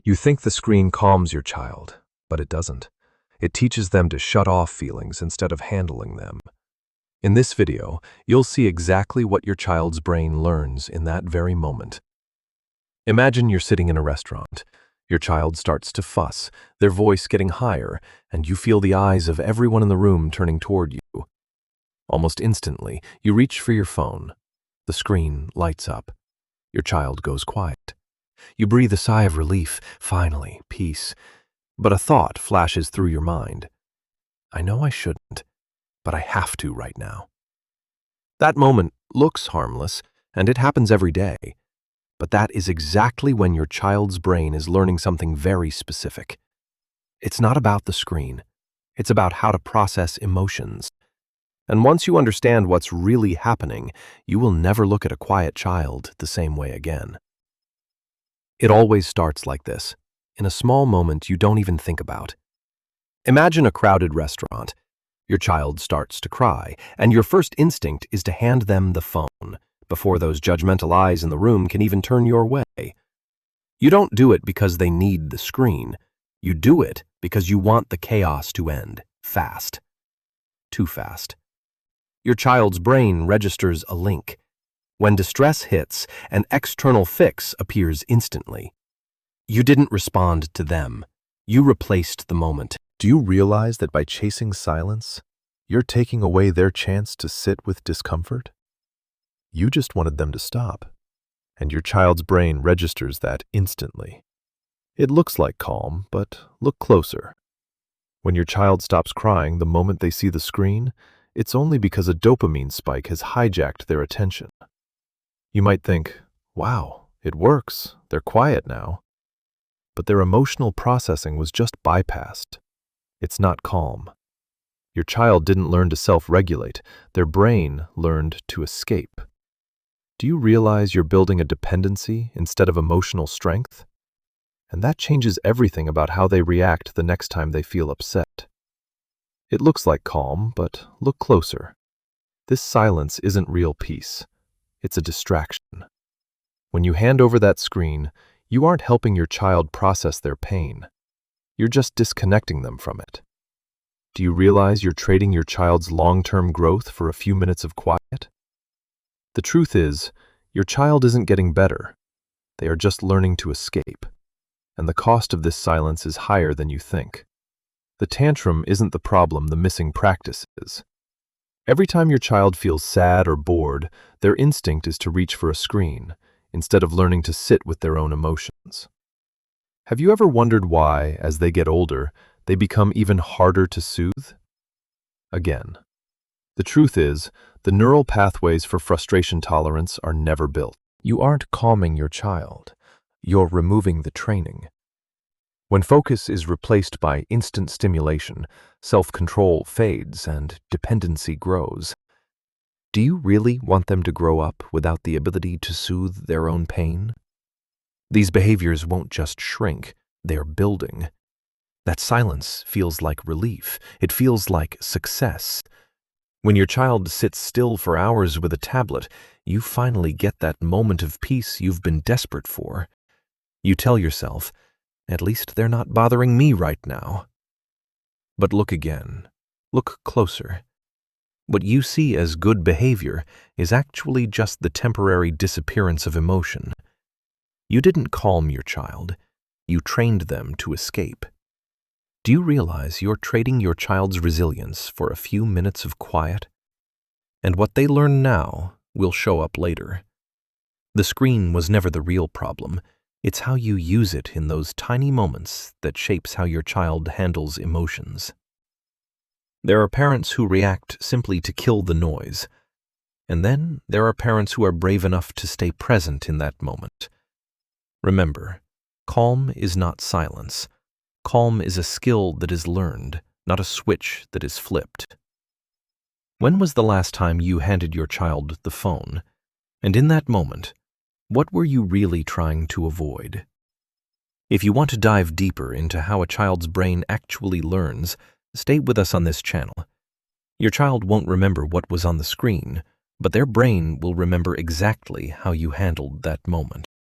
You think the screen calms your child, but it doesn't. It teaches them to shut off feelings instead of handling them. In this video, you'll see exactly what your child's brain learns in that very moment. Imagine you're sitting in a restaurant. Your child starts to fuss, their voice getting higher, and you feel the eyes of everyone in the room turning toward you. Almost instantly, you reach for your phone. The screen lights up. Your child goes quiet. You breathe a sigh of relief, finally, peace. But a thought flashes through your mind. I know I shouldn't, but I have to right now. That moment looks harmless, and it happens every day. But that is exactly when your child's brain is learning something very specific. It's not about the screen. It's about how to process emotions. And once you understand what's really happening, you will never look at a quiet child the same way again. It always starts like this, in a small moment you don't even think about. Imagine a crowded restaurant. Your child starts to cry, and your first instinct is to hand them the phone before those judgmental eyes in the room can even turn your way. You don't do it because they need the screen. You do it because you want the chaos to end fast. Too fast. Your child's brain registers a link. When distress hits, an external fix appears instantly. You didn't respond to them. You replaced the moment. Do you realize that by chasing silence, you're taking away their chance to sit with discomfort? You just wanted them to stop, and your child's brain registers that instantly. It looks like calm, but look closer. When your child stops crying the moment they see the screen, it's only because a dopamine spike has hijacked their attention. You might think, wow, it works, they're quiet now. But their emotional processing was just bypassed. It's not calm. Your child didn't learn to self-regulate, their brain learned to escape. Do you realize you're building a dependency instead of emotional strength? And that changes everything about how they react the next time they feel upset. It looks like calm, but look closer. This silence isn't real peace. It's a distraction. When you hand over that screen, you aren't helping your child process their pain. You're just disconnecting them from it. Do you realize you're trading your child's long-term growth for a few minutes of quiet? The truth is, your child isn't getting better. They are just learning to escape. And the cost of this silence is higher than you think. The tantrum isn't the problem, the missing practice is. Every time your child feels sad or bored, their instinct is to reach for a screen, instead of learning to sit with their own emotions. Have you ever wondered why, as they get older, they become even harder to soothe? Again, the truth is, the neural pathways for frustration tolerance are never built. You aren't calming your child. You're removing the training. When focus is replaced by instant stimulation, self-control fades and dependency grows. Do you really want them to grow up without the ability to soothe their own pain? These behaviors won't just shrink, they're building. That silence feels like relief. It feels like success. When your child sits still for hours with a tablet, you finally get that moment of peace you've been desperate for. You tell yourself, at least they're not bothering me right now. But look again. Look closer. What you see as good behavior is actually just the temporary disappearance of emotion. You didn't calm your child. You trained them to escape. Do you realize you're trading your child's resilience for a few minutes of quiet? And what they learn now will show up later. The screen was never the real problem. It's how you use it in those tiny moments that shapes how your child handles emotions. There are parents who react simply to kill the noise. And then there are parents who are brave enough to stay present in that moment. Remember, calm is not silence. Calm is a skill that is learned, not a switch that is flipped. When was the last time you handed your child the phone? And in that moment, what were you really trying to avoid? If you want to dive deeper into how a child's brain actually learns, stay with us on this channel. Your child won't remember what was on the screen, but their brain will remember exactly how you handled that moment.